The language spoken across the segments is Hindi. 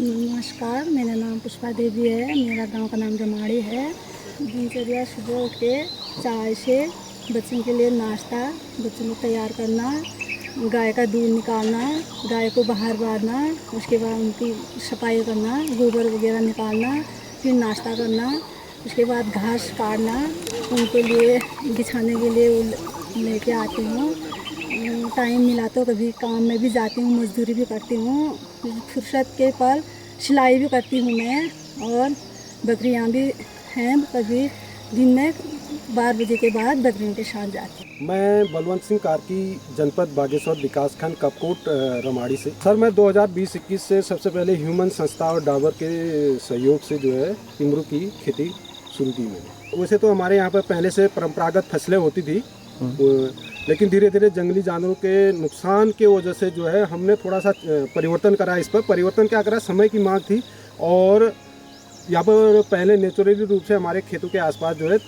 नमस्कार, मेरा नाम पुष्पा देवी है। मेरा गांव का नाम रमाड़ी है। दिनचर्या सुबह उठ के चाय से बच्चों के लिए नाश्ता, बच्चों को तैयार करना, गाय का दूध निकालना, गाय को बाहर बांधना, उसके बाद उनकी सफाई करना, गोबर वगैरह निकालना, फिर नाश्ता करना, उसके बाद घास काटना, उनके लिए बिछाने के लिए लेके आती हूँ। टाइम मिला तो कभी काम में भी जाती हूँ, मजदूरी भी करती हूँ। फुर्सत के पल सिलाई भी करती हूँ मैं, और बकरियाँ भी हैं। कभी दिन में 12 बजे के बाद बकरियों के साथ जाती हूँ। मैं बलवंत सिंह कार्की, जनपद बागेश्वर, विकासखंड कपकोट, रमाड़ी से। सर मैं 2020-21 से सबसे पहले ह्यूमन संस्था और डाबर के सहयोग से जो है टिमरू की खेती शुरू की मैंने। वैसे तो हमारे यहाँ पर पहले से परंपरागत फसलें होती थी, लेकिन धीरे धीरे जंगली जानवरों के नुकसान के वजह से जो है हमने थोड़ा सा परिवर्तन करा। इस पर परिवर्तन क्या करा, समय की मांग थी, और यहाँ पर पहले नेचुरली रूप से हमारे खेतों के आसपास जो है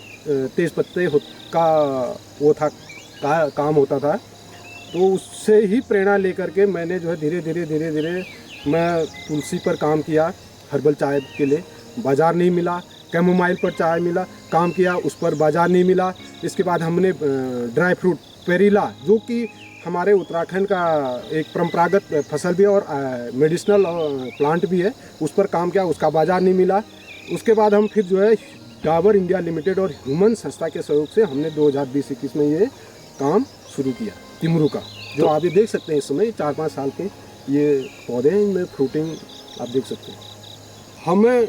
तेज पत्ते का वो था काम होता था। तो उससे ही प्रेरणा लेकर के मैंने जो है धीरे धीरे मैं तुलसी पर काम किया। हर्बल चाय के लिए बाज़ार नहीं मिला, कैमोमाइल पर चाय मिला, काम किया, उस पर बाज़ार नहीं मिला। इसके बाद हमने ड्राई फ्रूट पेरीला, जो कि हमारे उत्तराखंड का एक परंपरागत फसल भी है और मेडिसिनल प्लांट भी है, उस पर काम किया, उसका बाज़ार नहीं मिला। उसके बाद हम फिर जो है डाबर इंडिया लिमिटेड और ह्यूमन संस्था के सहयोग से हमने 2020-21 में ये काम शुरू किया टिमरू का, जो आप ये देख सकते हैं। इस समय 4-5 साल के ये पौधे हैं, इनमें फ्रूटिंग आप देख सकते हैं। हमें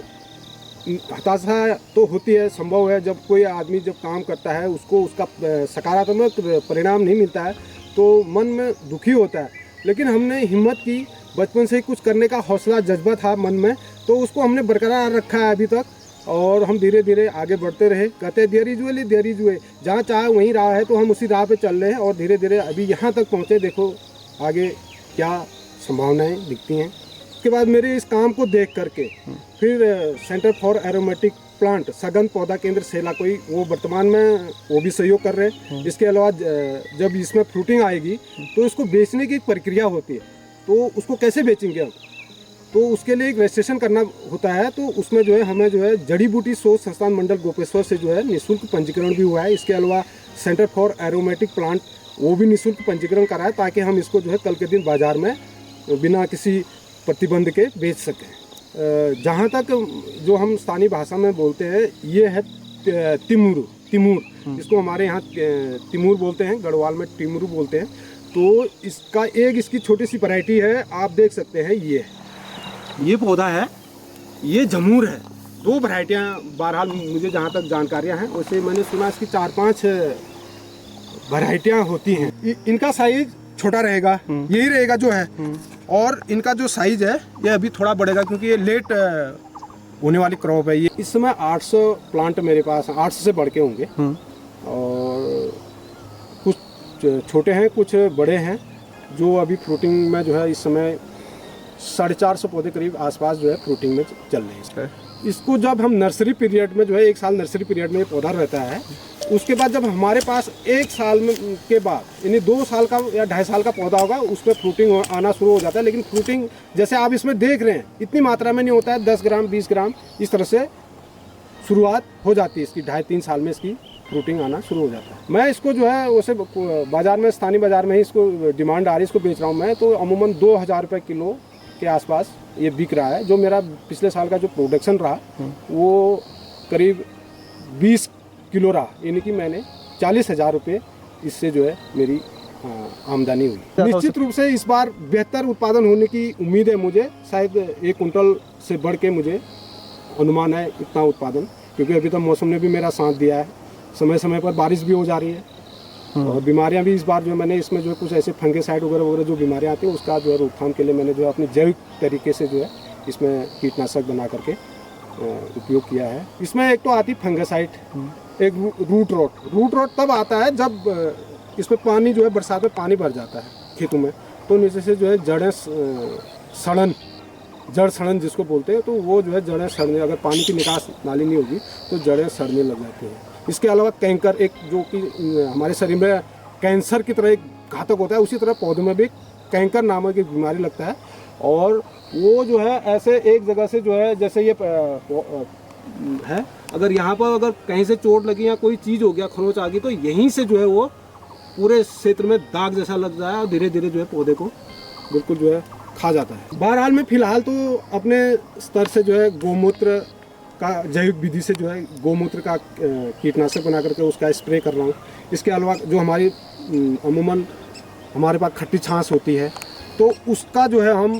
हताशा तो होती है, संभव है, जब कोई आदमी जब काम करता है उसको उसका सकारात्मक परिणाम नहीं मिलता है तो मन में दुखी होता है। लेकिन हमने हिम्मत की, बचपन से ही कुछ करने का हौसला जज्बा था मन में, तो उसको हमने बरकरार रखा है अभी तक, और हम धीरे धीरे आगे बढ़ते रहे। कहते हैं देयर इज वे, जहाँ चाहे वहीं राह है, तो हम उसी राह पे चल रहे हैं और धीरे धीरे अभी यहाँ तक पहुँचे। देखो आगे क्या संभावनाएँ दिखती हैं। उसके बाद मेरे इस काम को देख करके फिर सेंटर फॉर एरोमेटिक प्लांट सघन पौधा केंद्र सेला कोई, वो वर्तमान में वो भी सहयोग कर रहे हैं। इसके अलावा जब इसमें फ्रूटिंग आएगी तो इसको बेचने की एक प्रक्रिया होती है, तो उसको कैसे बेचेंगे हम, तो उसके लिए एक रजिस्ट्रेशन करना होता है। तो उसमें जो है हमें जो है जड़ी बूटी शोध संस्थान मंडल गोपेश्वर से जो है निःशुल्क पंजीकरण भी हुआ है। इसके अलावा सेंटर फॉर एरोमेटिक प्लांट वो भी निःशुल्क पंजीकरण करा है, ताकि हम इसको जो है कल के दिन बाजार में बिना किसी प्रतिबंध के बेच सकें। जहाँ तक जो हम स्थानीय भाषा में बोलते हैं, ये है तिमूर, इसको हमारे यहाँ तिमूर बोलते हैं, गढ़वाल में टिमरू बोलते हैं। तो इसका एक इसकी छोटी सी वैरायटी है, आप देख सकते हैं। ये पौधा है, ये जमूर है। 2 वैरायटियाँ बहरहाल मुझे जहाँ तक जानकारियाँ हैं, वैसे मैंने सुना इसकी 4-5 वैरायटियाँ होती हैं। इनका साइज छोटा रहेगा, यही रहेगा जो है, और इनका जो साइज है ये अभी थोड़ा बढ़ेगा, क्योंकि ये लेट होने वाली क्रॉप है। ये इस समय 800 प्लांट मेरे पास, 800 से बढ़ के होंगे, और कुछ छोटे हैं, कुछ बड़े हैं, जो अभी फ्रूटिंग में जो है इस समय 450 पौधे करीब आसपास जो है फ्रूटिंग में चल रहे हैं। इसको जब हम नर्सरी पीरियड में जो है 1 साल नर्सरी पीरियड में ये पौधा रहता है, उसके बाद जब हमारे पास 1 साल के बाद यानी 2 साल का या 2.5 साल का पौधा होगा, उसमें फ्रूटिंग आना शुरू हो जाता है। लेकिन फ्रूटिंग जैसे आप इसमें देख रहे हैं इतनी मात्रा में नहीं होता है, 10 ग्राम 20 ग्राम इस तरह से शुरुआत हो जाती है इसकी। 2.5-3 साल में इसकी फ्रूटिंग आना शुरू हो जाता है। मैं इसको जो है वैसे बाज़ार में, स्थानीय बाज़ार में ही इसको डिमांड आ रही है, इसको बेच रहा हूँ मैं। तो अमूमन 2000 रुपये किलो के आसपास ये बिक रहा है। जो मेरा पिछले साल का जो प्रोडक्शन रहा वो करीब 20 किलो रहा, यानी कि मैंने 40,000 रुपये इससे जो है मेरी आमदनी हुई। निश्चित रूप से इस बार बेहतर उत्पादन होने की उम्मीद है मुझे। शायद 1 कुंटल से बढ़ के मुझे अनुमान है इतना उत्पादन, क्योंकि अभी तो मौसम ने भी मेरा साथ दिया है, समय समय पर बारिश भी हो जा रही है, और बीमारियां भी इस बार जो मैंने इसमें जो है कुछ ऐसे फंगेसाइड वगैरह जो बीमारियां आती हैं, उसका जो है रोकथाम के लिए मैंने जो है अपने जैविक तरीके से जो है इसमें कीटनाशक बना करके उपयोग किया है। इसमें एक तो आती फंगेसाइड, एक रूट रॉट तब आता है जब इसमें पानी जो है बरसात में पानी भर जाता है खेतों में, तो नीचे से जो है जड़ सड़न जिसको बोलते हैं, तो वो जो है जड़ें सड़ने, अगर पानी की निकास नाली नहीं होगी तो जड़ें सड़ने लग जाती हैं। इसके अलावा कैंकर, एक जो कि हमारे शरीर में कैंसर की तरह एक घातक होता है, उसी तरह पौधों में भी कैंकर नामक एक बीमारी लगता है। और वो जो है ऐसे एक जगह से जो है, जैसे ये है, अगर यहाँ पर अगर कहीं से चोट लगी या कोई चीज़ हो गया, खरोंच आ गई, तो यहीं से जो है वो पूरे क्षेत्र में दाग जैसा लग जाए और धीरे धीरे जो है पौधे को बिल्कुल जो है खा जाता है। बहरहाल मैं फ़िलहाल तो अपने स्तर से जो है गौमूत्र का जैविक विधि से जो है गौमूत्र का कीटनाशक बना करके उसका स्प्रे कर रहा हूँ। इसके अलावा जो हमारी अमूमन हमारे पास खट्टी छाछ होती है, तो उसका जो है हम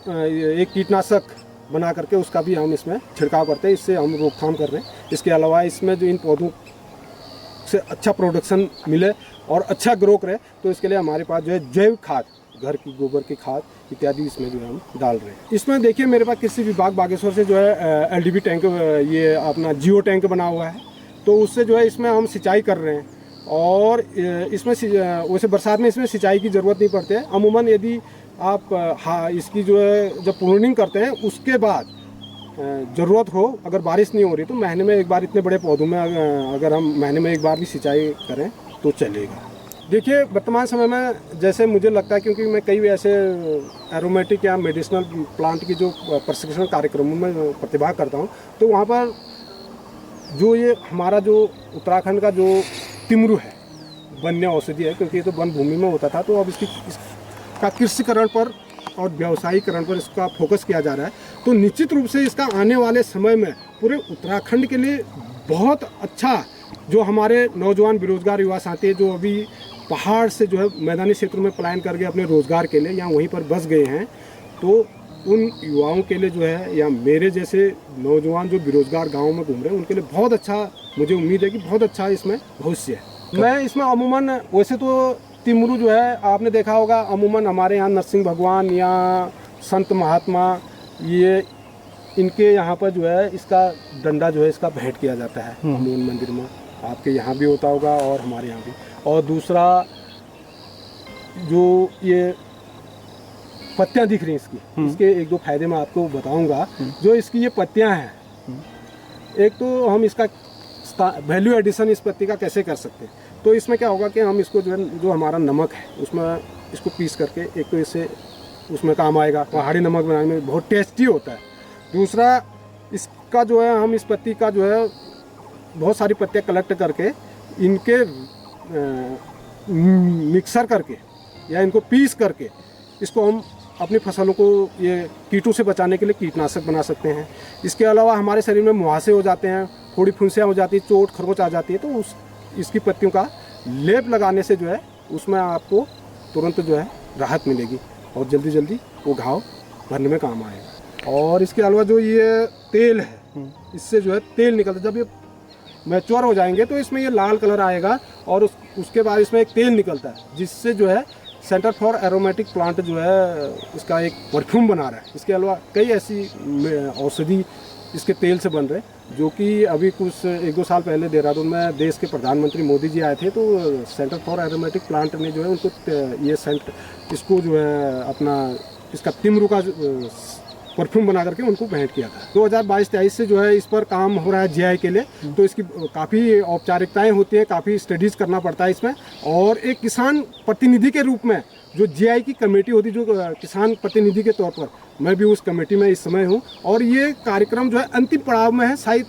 एक कीटनाशक बना करके उसका भी हम इसमें छिड़काव करते हैं। इससे हम रोकथाम कर रहे हैं। इसके अलावा इसमें जो इन पौधों से अच्छा प्रोडक्शन मिले और अच्छा ग्रो करे, तो इसके लिए हमारे पास जो है जैविक खाद, घर की गोबर की खाद इत्यादि इसमें जो है हम डाल रहे हैं। इसमें देखिए मेरे पास कृषि विभाग बागेश्वर से जो है LDB टैंक, ये अपना जियो टैंक बना हुआ है, तो उससे जो है इसमें हम सिंचाई कर रहे हैं। और इसमें वैसे बरसात में इसमें सिंचाई की ज़रूरत नहीं पड़ती है। अमूमन यदि आप इसकी जो है जब प्रूनिंग करते हैं उसके बाद ज़रूरत हो, अगर बारिश नहीं हो रही, तो महीने में एक बार इतने बड़े पौधों में अगर हम महीने में एक बार भी सिंचाई करें तो चलेगा। देखिए वर्तमान समय में जैसे मुझे लगता है, क्योंकि मैं कई ऐसे एरोमेटिक या मेडिसिनल प्लांट की जो प्रशिक्षण कार्यक्रमों में प्रतिभाग करता हूँ, तो वहाँ पर जो ये हमारा जो उत्तराखंड का जो तिमरू है, वन्य औषधि है, क्योंकि ये तो वन भूमि में होता था, तो अब इसका कृषिकरण पर और व्यावसायीकरण पर इसका फोकस किया जा रहा है। तो निश्चित रूप से इसका आने वाले समय में पूरे उत्तराखंड के लिए बहुत अच्छा, जो हमारे नौजवान बेरोजगार युवा साथी हैं जो अभी पहाड़ से जो है मैदानी क्षेत्रों में पलायन करके अपने रोजगार के लिए या वहीं पर बस गए हैं, तो उन युवाओं के लिए जो है, या मेरे जैसे नौजवान जो बेरोजगार गाँव में घूम रहे हैं, उनके लिए बहुत अच्छा, मुझे उम्मीद है कि बहुत अच्छा इसमें भविष्य है। मैं इसमें अमूमन वैसे तो तिमरू जो है आपने देखा होगा, अमूमन हमारे यहाँ नरसिंह भगवान या संत महात्मा, ये इनके यहाँ पर जो है इसका डंडा जो है इसका भेंट किया जाता है अमूमन मंदिर में। आपके यहाँ भी होता होगा और हमारे यहाँ भी। और दूसरा जो ये पत्तियाँ दिख रही हैं इसके एक दो फायदे मैं आपको बताऊंगा। जो इसकी ये पत्तियाँ हैं, एक तो हम इसका वैल्यू एडिशन इस पत्ती का कैसे कर सकते हैं, तो इसमें क्या होगा कि हम इसको जो है, जो हमारा नमक है उसमें इसको पीस करके, एक तो इससे उसमें काम आएगा, पहाड़ी नमक बनाने में बहुत टेस्टी होता है। दूसरा इसका जो है, हम इस पत्ती का जो है बहुत सारी पत्तियाँ कलेक्ट करके इनके मिक्सर करके या इनको पीस करके इसको हम अपनी फसलों को ये कीटों से बचाने के लिए कीटनाशक बना सकते हैं। इसके अलावा हमारे शरीर में मुहासे हो जाते हैं, थोड़ी फुंसियाँ हो जाती है, चोट खरोच आ जाती है, तो इसकी पत्तियों का लेप लगाने से जो है उसमें आपको तुरंत जो है राहत मिलेगी और जल्दी जल्दी वो घाव भरने में काम आएगा। और इसके अलावा जो ये तेल है, इससे जो है तेल निकलता है। जब ये मैच्योर हो जाएंगे तो इसमें ये लाल कलर आएगा और उसके बाद इसमें एक तेल निकलता है, जिससे जो है सेंटर फॉर एरोमेटिक प्लांट जो है इसका एक परफ्यूम बना रहा है। इसके अलावा कई ऐसी औषधि इसके तेल से बन रहे, जो कि अभी कुछ 1-2 साल पहले देहरादून में देश के प्रधानमंत्री मोदी जी आए थे, तो सेंटर फॉर एरोमेटिक प्लांट ने जो है उनको ये इसको जो है अपना इसका तिमरू का परफ्यूम बना करके उनको भेंट किया था। 2022-23 से जो है इस पर काम हो रहा है GI के लिए, तो इसकी काफ़ी औपचारिकताएं होती हैं, काफ़ी स्टडीज़ करना पड़ता है इसमें। और एक किसान प्रतिनिधि के रूप में जो GI की कमेटी होती है, जो किसान प्रतिनिधि के तौर पर मैं भी उस कमेटी में इस समय हूँ, और ये कार्यक्रम जो है अंतिम पड़ाव में है। शायद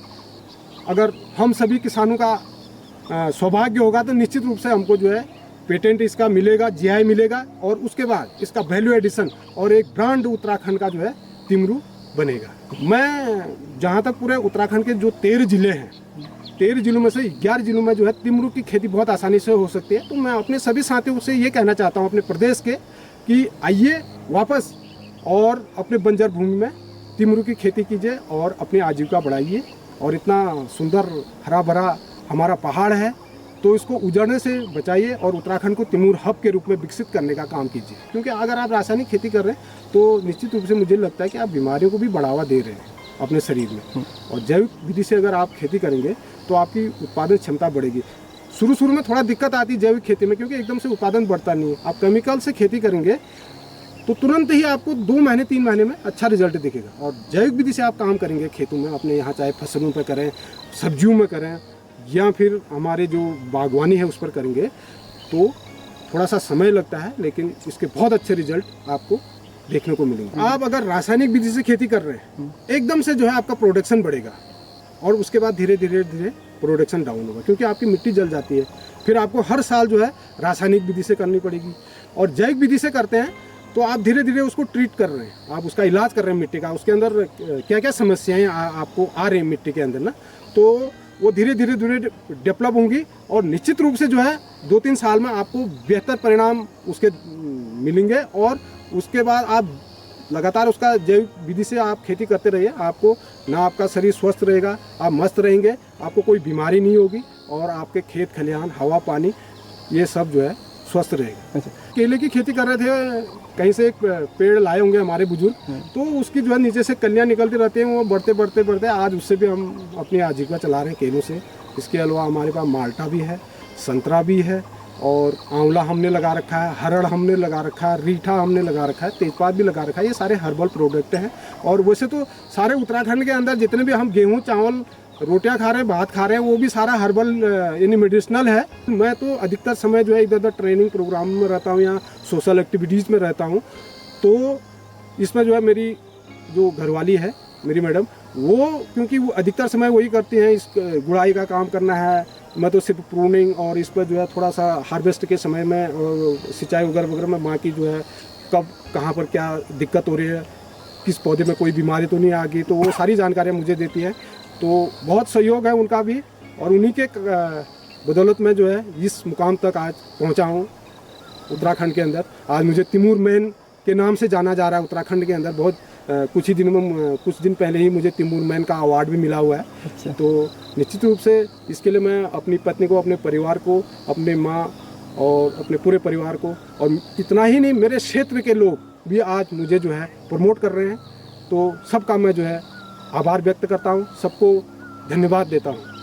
अगर हम सभी किसानों का सौभाग्य होगा तो निश्चित रूप से हमको जो है पेटेंट इसका मिलेगा, GI मिलेगा, और उसके बाद इसका वैल्यू एडिशन और एक ब्रांड उत्तराखंड का जो है तिमरू बनेगा। मैं जहाँ तक पूरे उत्तराखंड के जो 13 ज़िले हैं, 13 ज़िलों में से 11 ज़िलों में जो है तिमरू की खेती बहुत आसानी से हो सकती है। तो मैं अपने सभी साथियों से ये कहना चाहता हूँ अपने प्रदेश के, कि आइए वापस और अपने बंजर भूमि में तिमरू की खेती कीजिए और अपनी आजीविका बढ़ाइए। और इतना सुंदर हरा भरा हमारा पहाड़ है, तो इसको उजड़ने से बचाइए और उत्तराखंड को तिमूर हब के रूप में विकसित करने का काम कीजिए। क्योंकि अगर आप रासायनिक खेती कर रहे हैं तो निश्चित रूप से मुझे लगता है कि आप बीमारियों को भी बढ़ावा दे रहे हैं अपने शरीर में। और जैविक विधि से अगर आप खेती करेंगे तो आपकी उत्पादन क्षमता बढ़ेगी। शुरू में थोड़ा दिक्कत आती है जैविक खेती में, क्योंकि एकदम से उत्पादन बढ़ता नहीं है। आप केमिकल से खेती करेंगे तो तुरंत ही आपको 2 महीने 3 महीने में अच्छा रिजल्ट दिखेगा। और जैविक विधि से आप काम करेंगे खेतों में, अपने यहाँ चाहे फसलों पर करें, सब्जियों में करें, या फिर हमारे जो बागवानी है उस पर करेंगे, तो थोड़ा सा समय लगता है, लेकिन इसके बहुत अच्छे रिजल्ट आपको देखने को मिलेंगे। आप अगर रासायनिक विधि से खेती कर रहे हैं, एकदम से जो है आपका प्रोडक्शन बढ़ेगा और उसके बाद धीरे धीरे धीरे प्रोडक्शन डाउन होगा, क्योंकि आपकी मिट्टी जल जाती है। फिर आपको हर साल जो है रासायनिक विधि से करनी पड़ेगी। और जैविक विधि से करते हैं तो आप धीरे धीरे उसको ट्रीट कर रहे हैं, आप उसका इलाज कर रहे हैं मिट्टी का, उसके अंदर क्या क्या समस्याएं आपको आ रही हैं मिट्टी के अंदर ना, तो वो धीरे धीरे धीरे डेवलप होंगी और निश्चित रूप से जो है 2-3 साल में आपको बेहतर परिणाम उसके मिलेंगे। और उसके बाद आप लगातार उसका जैविक विधि से आप खेती करते रहिए, आपको ना आपका शरीर स्वस्थ रहेगा, आप मस्त रहेंगे, आपको कोई बीमारी नहीं होगी और आपके खेत खलिहान, हवा पानी ये सब जो है स्वस्थ रहेगा। अच्छा। केले की खेती कर रहे थे, कहीं से एक पेड़ लाए होंगे हमारे बुजुर्ग, तो उसकी जो है नीचे से कलियां निकलती रहती हैं, वो बढ़ते बढ़ते बढ़ते आज उससे भी हम अपनी आजीविका चला रहे हैं केलों से। इसके अलावा हमारे पास माल्टा भी है, संतरा भी है और आंवला हमने लगा रखा है, हरड़ हमने लगा रखा है, रीठा हमने लगा रखा है, तेजपात भी लगा रखा है। ये सारे हर्बल प्रोडक्ट हैं। और वैसे तो सारे उत्तराखंड के अंदर जितने भी हम गेहूँ चावल रोटियां खा रहे हैं, भात खा रहे हैं, वो भी सारा हर्बल यानी मेडिसिनल है। मैं तो अधिकतर समय जो है इधर उधर ट्रेनिंग प्रोग्राम में रहता हूँ या सोशल एक्टिविटीज़ में रहता हूँ, तो इसमें जो है मेरी जो घरवाली है मेरी मैडम, वो क्योंकि वो अधिकतर समय वही करती हैं, इस गुड़ाई का काम करना है, मैं तो सिर्फ प्रूनिंग और इस पर जो है थोड़ा सा हार्वेस्ट के समय में सिंचाई वगैरह वगैरह में माँ की जो है कब कहाँ पर क्या दिक्कत हो रही है, किस पौधे में कोई बीमारी तो नहीं आ गई, तो वो सारी जानकारियाँ मुझे देती है। तो बहुत सहयोग है उनका भी और उन्हीं के बदौलत में जो है इस मुकाम तक आज पहुंचा हूं उत्तराखंड के अंदर। आज मुझे तिमूर मैन के नाम से जाना जा रहा है उत्तराखंड के अंदर। बहुत कुछ दिन पहले ही मुझे तिमूर मैन का अवार्ड भी मिला हुआ है। अच्छा। तो निश्चित रूप से इसके लिए मैं अपनी पत्नी को, अपने परिवार को, अपने माँ और अपने पूरे परिवार को, और इतना ही नहीं मेरे क्षेत्र के लोग भी आज मुझे जो है प्रमोट कर रहे हैं। तो सबका मैं जो है आभार व्यक्त करता हूँ, सबको धन्यवाद देता हूँ।